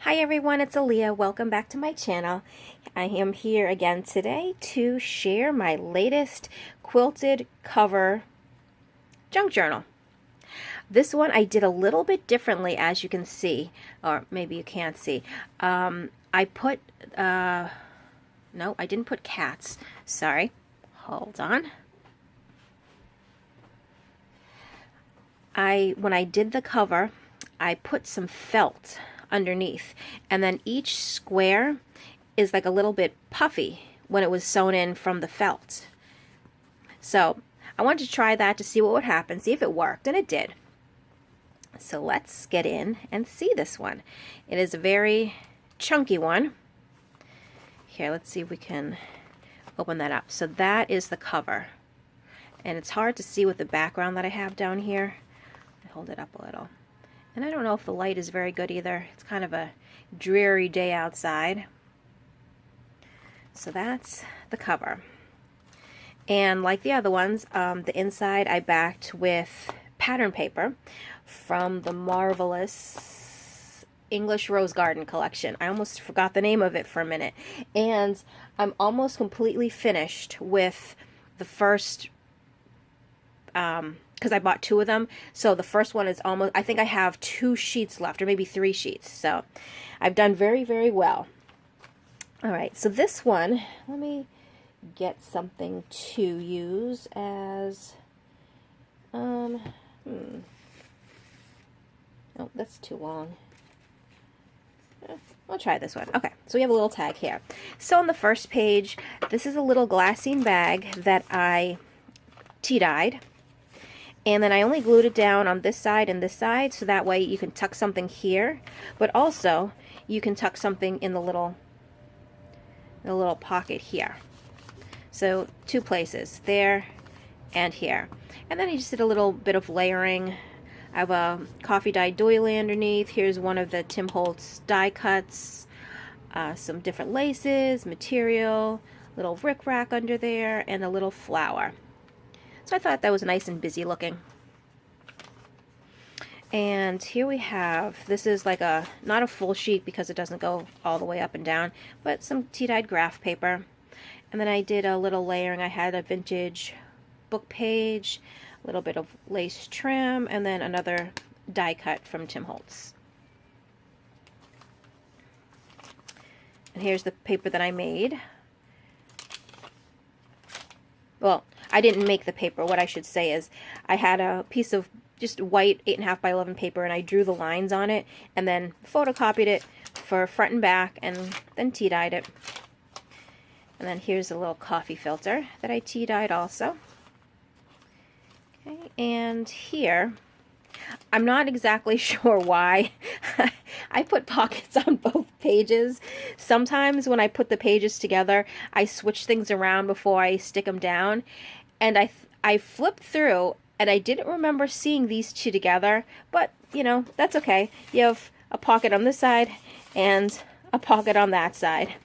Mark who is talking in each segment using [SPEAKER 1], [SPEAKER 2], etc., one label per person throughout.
[SPEAKER 1] Hi everyone, it's Alia. Welcome back to my channel. I am here again today to share my latest quilted cover junk journal. This one I did a little bit differently, as you can see, or maybe you can't see. I put, no, I didn't put cats. Sorry. Hold on. When I did the cover, I put some felt underneath, and then each square is like a little bit puffy when it was sewn in from the felt. So I wanted to try that to see what would happen, see if it worked, and it did. So let's get in and see this one. It is a very chunky one. Here, let's see if we can open that up. So that is the cover, and it's hard to see with the background that I have down here. I hold it up a little. And I don't know if the light is very good either. It's kind of a dreary day outside. So that's the cover. And like the other ones, the inside I backed with pattern paper from the marvelous English Rose Garden collection. I almost forgot the name of it for a minute. And I'm almost completely finished with the first because I bought two of them. So the first one is almost, I think I have 2 sheets left, or maybe 3 sheets. So I've done very, very well. All right, so this one, let me get something to use as, oh, that's too long. I'll try this one. Okay, so we have a little tag here. So on the first page, this is a little glassine bag that I tea-dyed. And then I only glued it down on this side and this side, so that way you can tuck something here, but also you can tuck something in the little pocket here. So 2 places, there and here. And then I just did a little bit of layering. I have a coffee dyed doily underneath. Here's one of the Tim Holtz die cuts, some different laces, material, little rickrack under there, and a little flower. So I thought that was nice and busy looking. And here we have, this is like not a full sheet because it doesn't go all the way up and down, but some tea-dyed graph paper. And then I did a little layering. I had a vintage book page, a little bit of lace trim, and then another die cut from Tim Holtz. And here's the paper that I made. Well, I didn't make the paper. What I should say is I had a piece of just white 8.5 by 11 paper, and I drew the lines on it and then photocopied it for front and back, and then tea-dyed it. And then here's a little coffee filter that I tea-dyed also. Okay, and here, I'm not exactly sure why I put pockets on both pages. Sometimes when I put the pages together, I switch things around before I stick them down. And I flipped through, and I didn't remember seeing these two together, but, you know, that's okay. You have a pocket on this side and a pocket on that side.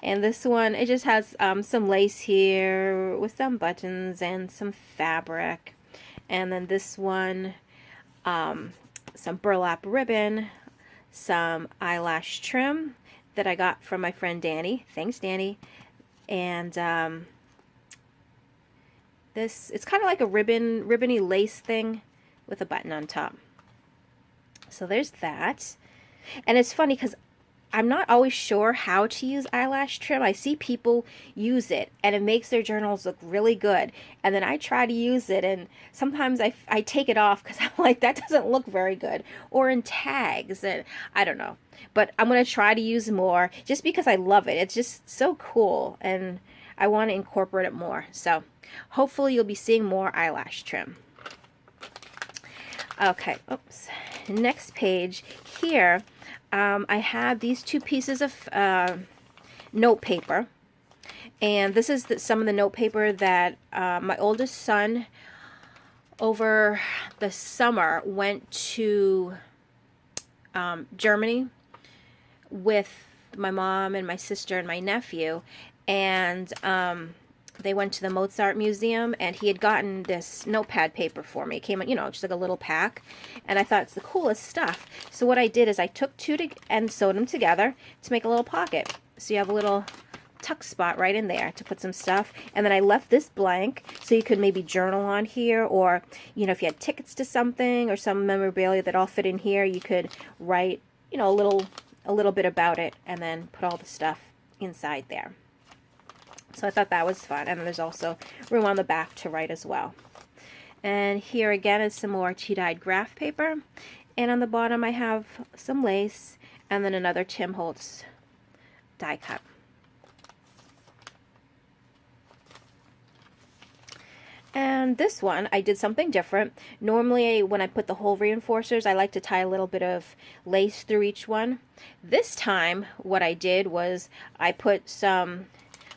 [SPEAKER 1] And this one, it just has some lace here with some buttons and some fabric. And then this one, some burlap ribbon, some eyelash trim that I got from my friend Danny. Thanks, Danny. And it's kind of like a ribbony lace thing with a button on top. So there's that. And it's funny because I'm not always sure how to use eyelash trim. I see people use it, and it makes their journals look really good. And then I try to use it, and sometimes I take it off because I'm like, that doesn't look very good. Or in tags, and I don't know. But I'm going to try to use more just because I love it. It's just so cool, and I want to incorporate it more. So hopefully you'll be seeing more eyelash trim. Okay, oops. Next page here. I have these 2 pieces of note paper, and this is some of the note paper that my oldest son over the summer went to Germany with my mom and my sister and my nephew, and they went to the Mozart Museum, and he had gotten this notepad paper for me. It came in, you know, just like a little pack, and I thought it's the coolest stuff. So what I did is I took two and sewed them together to make a little pocket. So you have a little tuck spot right in there to put some stuff, and then I left this blank so you could maybe journal on here, or, you know, if you had tickets to something or some memorabilia that all fit in here, you could write, you know, a little bit about it and then put all the stuff inside there. So I thought that was fun. And then there's also room on the back to write as well. And here again is some more tea-dyed graph paper. And on the bottom I have some lace and then another Tim Holtz die cut. And this one, I did something different. Normally when I put the hole reinforcers, I like to tie a little bit of lace through each one. This time what I did was I put some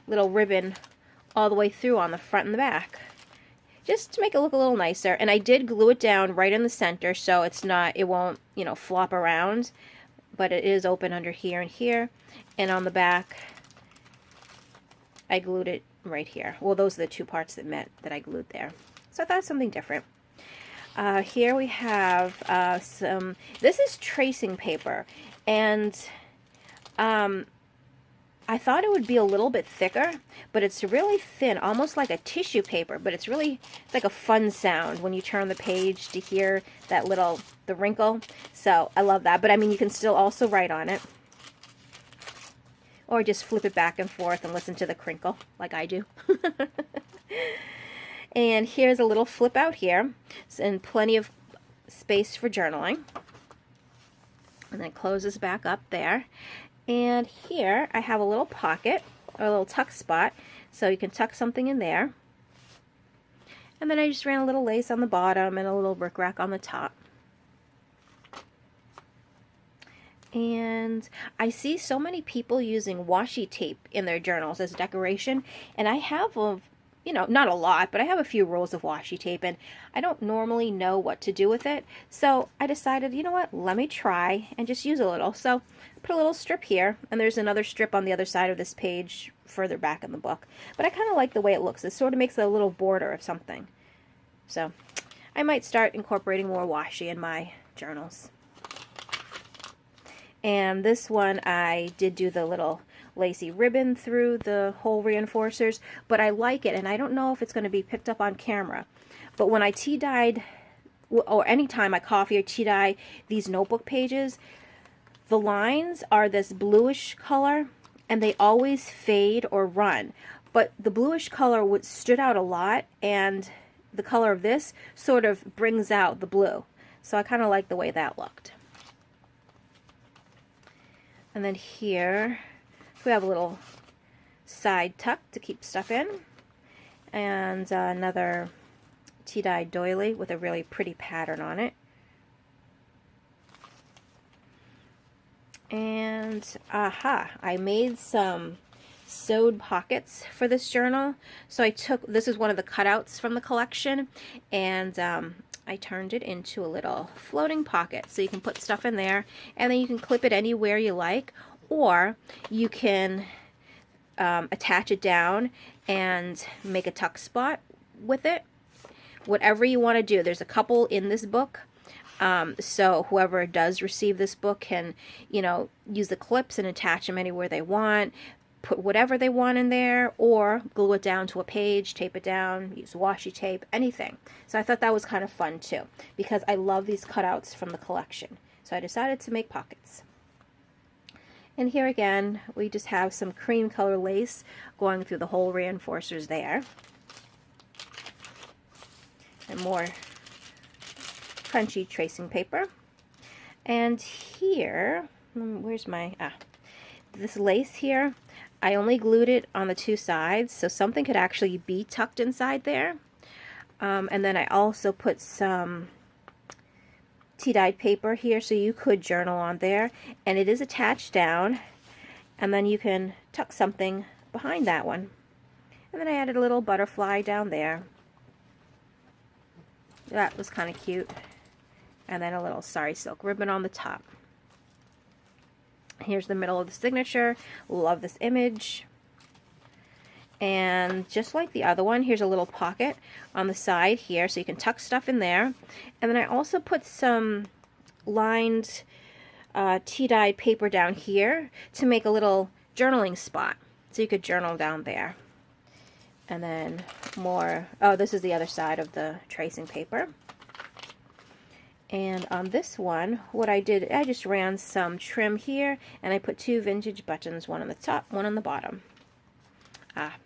[SPEAKER 1] little ribbon all the way through on the front and the back, just to make it look a little nicer. And I did glue it down right in the center, so it's not, it won't, you know, flop around, but it is open under here and here. And on the back I glued it right here. Well, those are the two parts that met that I glued there. So I thought something different. Here we have this is tracing paper, and I thought it would be a little bit thicker, but it's really thin, almost like a tissue paper, but it's like a fun sound when you turn the page to hear that the wrinkle. So I love that, but I mean, you can still also write on it, or just flip it back and forth and listen to the crinkle like I do. And here's a little flip out here, and plenty of space for journaling. And then it closes back up there. And here I have a little pocket, or a little tuck spot, so you can tuck something in there. And then I just ran a little lace on the bottom and a little rickrack on the top. And I see so many people using washi tape in their journals as decoration, and I have you know, not a lot, but I have a few rolls of washi tape, and I don't normally know what to do with it. So I decided, you know what, let me try and just use a little. So put a little strip here, and there's another strip on the other side of this page further back in the book. But I kind of like the way it looks. It sort of makes a little border of something. So I might start incorporating more washi in my journals. And this one I did do the little lacy ribbon through the hole reinforcers, but I like it, and I don't know if it's going to be picked up on camera, but when I tea dyed, or anytime I coffee or tea dye these notebook pages, the lines are this bluish color, and they always fade or run, but the bluish color stood out a lot, and the color of this sort of brings out the blue, so I kind of like the way that looked. And then here we have a little side tuck to keep stuff in, and another tea-dyed doily with a really pretty pattern on it. And I made some sewed pockets for this journal. So I took, this is one of the cutouts from the collection, and I turned it into a little floating pocket, so you can put stuff in there, and then you can clip it anywhere you like, or you can attach it down and make a tuck spot with it. Whatever you want to do. There's a couple in this book, so whoever does receive this book can, you know, use the clips and attach them anywhere they want, put whatever they want in there, or glue it down to a page, tape it down, use washi tape, anything. So I thought that was kind of fun too, because I love these cutouts from the collection. So I decided to make pockets. And here again, we just have some cream color lace going through the hole reinforcers there. And more crunchy tracing paper. And here, where's my, this lace here, I only glued it on the two sides, so something could actually be tucked inside there. And then I also put some tea-dyed paper here, so you could journal on there, and it is attached down, and then you can tuck something behind that one. And then I added a little butterfly down there. That was kind of cute. And then a little sari silk ribbon on the top. Here's the middle of the signature. Love this image. And just like the other one, here's a little pocket on the side here, so you can tuck stuff in there. And then I also put some lined tea-dyed paper down here to make a little journaling spot, so you could journal down there. And then more, oh, this is the other side of the tracing paper. And on this one, what I did, I just ran some trim here, and I put 2 vintage buttons, one on the top, one on the bottom.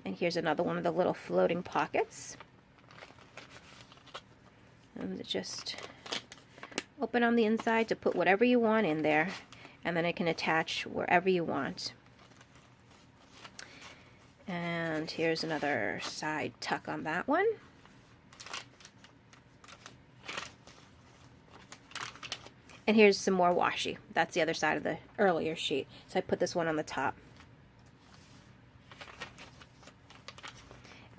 [SPEAKER 1] And here's another one of the little floating pockets. And just open on the inside to put whatever you want in there, and then it can attach wherever you want. And here's another side tuck on that one. And here's some more washi. That's the other side of the earlier sheet. So I put this one on the top.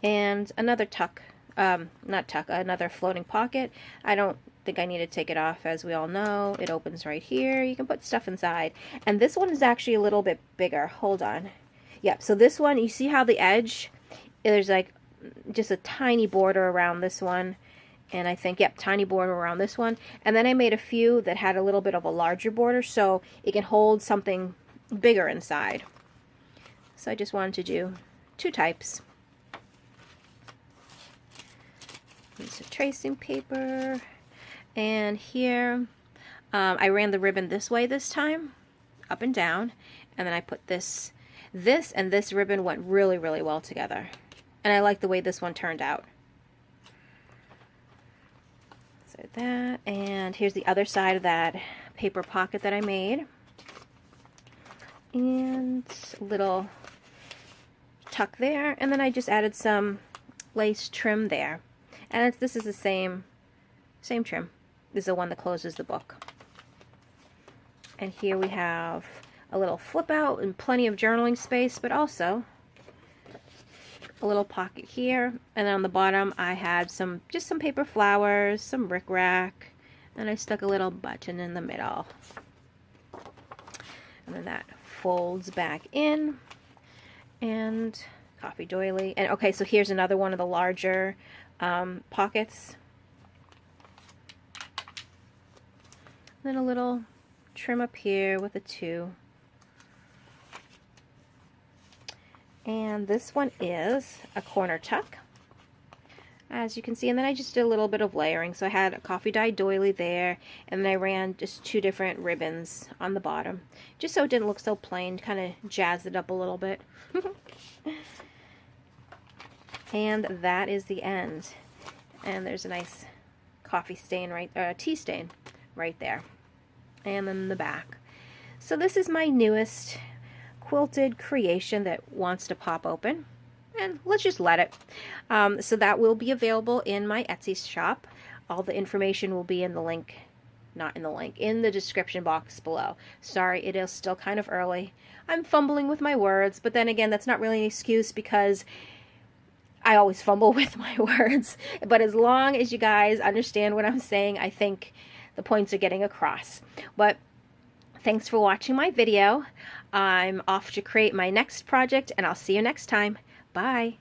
[SPEAKER 1] And another tuck, not tuck, another floating pocket. I don't think I need to take it off, as we all know. It opens right here. You can put stuff inside. And this one is actually a little bit bigger. Hold on. Yep, so this one, you see how the edge, there's like just a tiny border around this one. And I think, yep, tiny border around this one. And then I made a few that had a little bit of a larger border, so it can hold something bigger inside. So I just wanted to do 2 types. Piece of tracing paper. And here, I ran the ribbon this way this time, up and down. And then I put this and this ribbon went really, really well together. And I like the way this one turned out. So that, and here's the other side of that paper pocket that I made. And a little tuck there, and then I just added some lace trim there. And this is the same trim. This is the one that closes the book. And here we have a little flip out and plenty of journaling space, but also a little pocket here. And then on the bottom I had just some paper flowers, some rickrack, and I stuck a little button in the middle. And then that folds back in. And coffee doily. And okay, so here's another one of the larger pockets. Then a little trim up here with a 2. And this one is a corner tuck, as you can see. And then I just did a little bit of layering. So I had a coffee dyed doily there, and then I ran just 2 different ribbons on the bottom, just so it didn't look so plain, kind of jazzed it up a little bit. And that is the end. And there's a nice coffee stain tea stain right there. And then the back. So this is my newest quilted creation that wants to pop open, and let's just let it. So that will be available in my Etsy shop. All the information will be in the link, not in the link, in the description box below. Sorry, it is still kind of early. I'm fumbling with my words, but then again, that's not really an excuse, because I always fumble with my words. But as long as you guys understand what I'm saying, I think the points are getting across. But thanks for watching my video. I'm off to create my next project, and I'll see you next time. Bye.